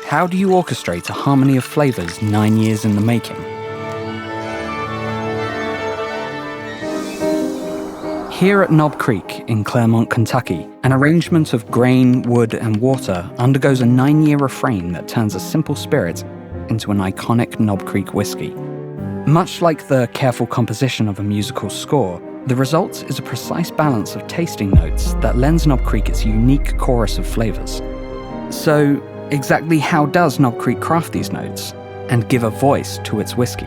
How do you orchestrate a harmony of flavors 9 years in the making? Here at Knob Creek in Claremont, Kentucky, an arrangement of grain, wood, and water undergoes a 9-year refrain that turns a simple spirit into an iconic Knob Creek whiskey. Much like the careful composition of a musical score, the result is a precise balance of tasting notes that lends Knob Creek its unique chorus of flavors. So, exactly how does Knob Creek craft these notes and give a voice to its whiskey?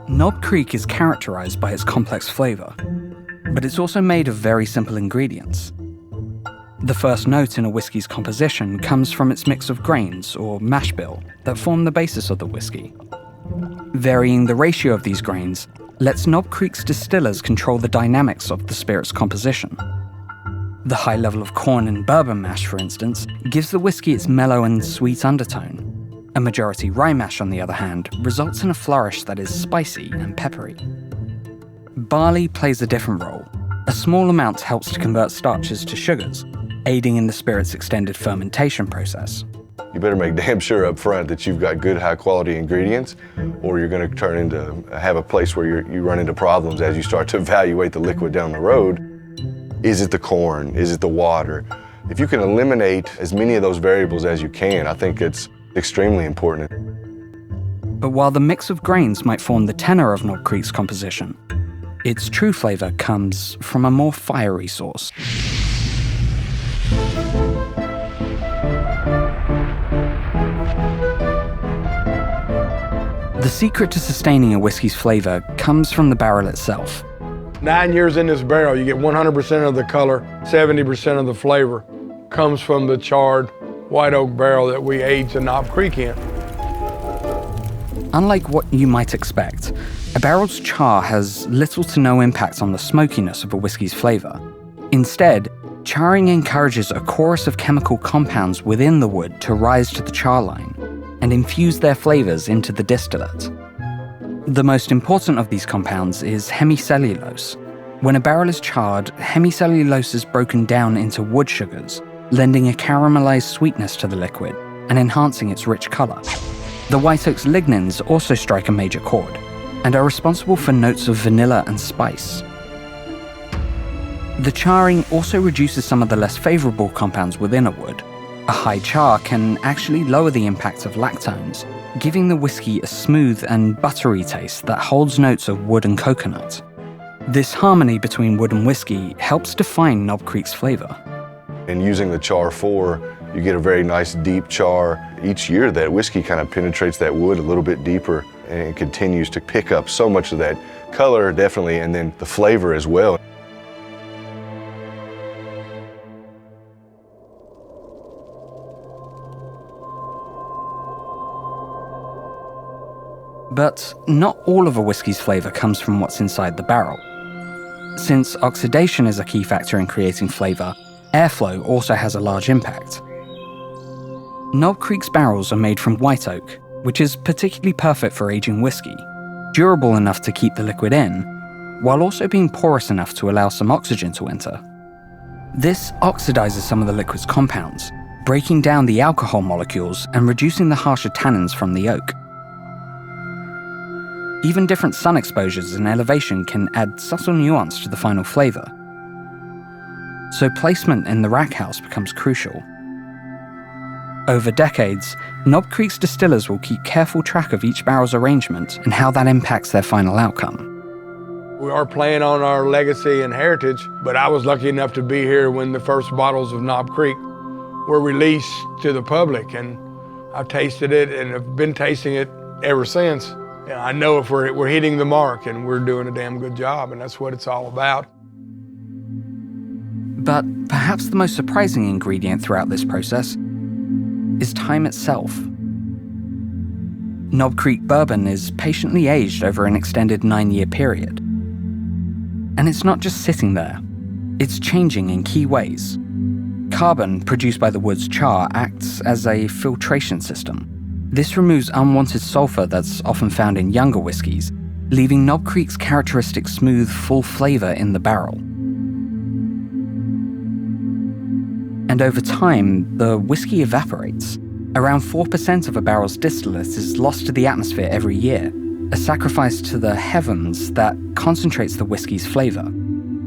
Knob Creek is characterized by its complex flavor, but it's also made of very simple ingredients. The first note in a whiskey's composition comes from its mix of grains, or mash bill, that form the basis of the whiskey. Varying the ratio of these grains lets Knob Creek's distillers control the dynamics of the spirit's composition. The high level of corn and bourbon mash, for instance, gives the whiskey its mellow and sweet undertone. A majority rye mash, on the other hand, results in a flourish that is spicy and peppery. Barley plays a different role. A small amount helps to convert starches to sugars, aiding in the spirit's extended fermentation process. You better make damn sure up front that you've got good, high-quality ingredients, or you're going to have a place where you run into problems as you start to evaluate the liquid down the road. Is it the corn? Is it the water? If you can eliminate as many of those variables as you can, I think it's extremely important. But while the mix of grains might form the tenor of Knob Creek's composition, its true flavor comes from a more fiery source. The secret to sustaining a whiskey's flavor comes from the barrel itself. 9 years in this barrel, you get 100% of the color, 70% of the flavor comes from the charred white oak barrel that we aged the Knob Creek in. Unlike what you might expect, a barrel's char has little to no impact on the smokiness of a whiskey's flavor. Instead, charring encourages a chorus of chemical compounds within the wood to rise to the char line and infuse their flavors into the distillate. The most important of these compounds is hemicellulose. When a barrel is charred, hemicellulose is broken down into wood sugars, lending a caramelized sweetness to the liquid and enhancing its rich color. The white oak's lignins also strike a major chord and are responsible for notes of vanilla and spice. The charring also reduces some of the less favorable compounds within a wood. A high char can actually lower the impact of lactones, giving the whiskey a smooth and buttery taste that holds notes of wood and coconut. This harmony between wood and whiskey helps define Knob Creek's flavor. And using the char 4, you get a very nice deep char. Each year that whiskey kind of penetrates that wood a little bit deeper and continues to pick up so much of that color, definitely, and then the flavor as well. But not all of a whiskey's flavor comes from what's inside the barrel. Since oxidation is a key factor in creating flavor, airflow also has a large impact. Knob Creek's barrels are made from white oak, which is particularly perfect for aging whiskey, durable enough to keep the liquid in, while also being porous enough to allow some oxygen to enter. This oxidizes some of the liquid's compounds, breaking down the alcohol molecules and reducing the harsher tannins from the oak. Even different sun exposures and elevation can add subtle nuance to the final flavor. So placement in the rack house becomes crucial. Over decades, Knob Creek's distillers will keep careful track of each barrel's arrangement and how that impacts their final outcome. We are playing on our legacy and heritage, but I was lucky enough to be here when the first bottles of Knob Creek were released to the public, and I've tasted it and have been tasting it ever since. And I know if we're hitting the mark and we're doing a damn good job, and that's what it's all about. But perhaps the most surprising ingredient throughout this process is time itself. Knob Creek bourbon is patiently aged over an extended 9-year period. And it's not just sitting there, it's changing in key ways. Carbon produced by the wood's char acts as a filtration system, This removes unwanted sulfur that's often found in younger whiskies, leaving Knob Creek's characteristic smooth, full flavor in the barrel. And over time, the whiskey evaporates. Around 4% of a barrel's distillate is lost to the atmosphere every year, a sacrifice to the heavens that concentrates the whiskey's flavor,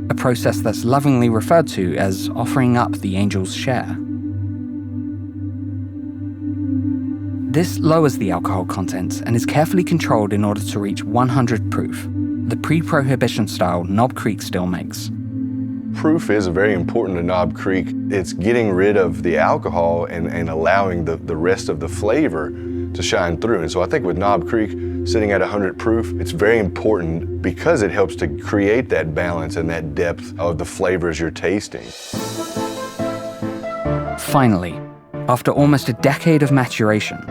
a process that's lovingly referred to as offering up the angel's share. This lowers the alcohol content and is carefully controlled in order to reach 100 proof, the pre-prohibition style Knob Creek still makes. Proof is very important to Knob Creek. It's getting rid of the alcohol and allowing the rest of the flavor to shine through. And so I think with Knob Creek sitting at 100 proof, it's very important because it helps to create that balance and that depth of the flavors you're tasting. Finally, after almost a decade of maturation,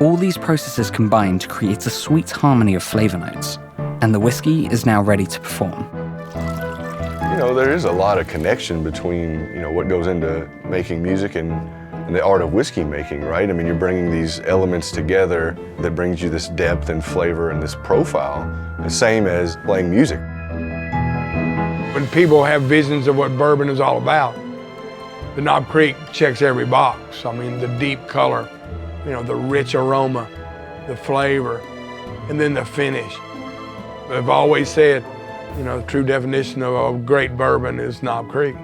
all these processes combine to create a sweet harmony of flavor notes, and the whiskey is now ready to perform. You know, there is a lot of connection between, what goes into making music and the art of whiskey making, right? I mean, you're bringing these elements together that brings you this depth and flavor and this profile, the same as playing music. When people have visions of what bourbon is all about, the Knob Creek checks every box. I mean, the deep color, the rich aroma, the flavor, and then the finish. I've always said, the true definition of a great bourbon is Knob Creek.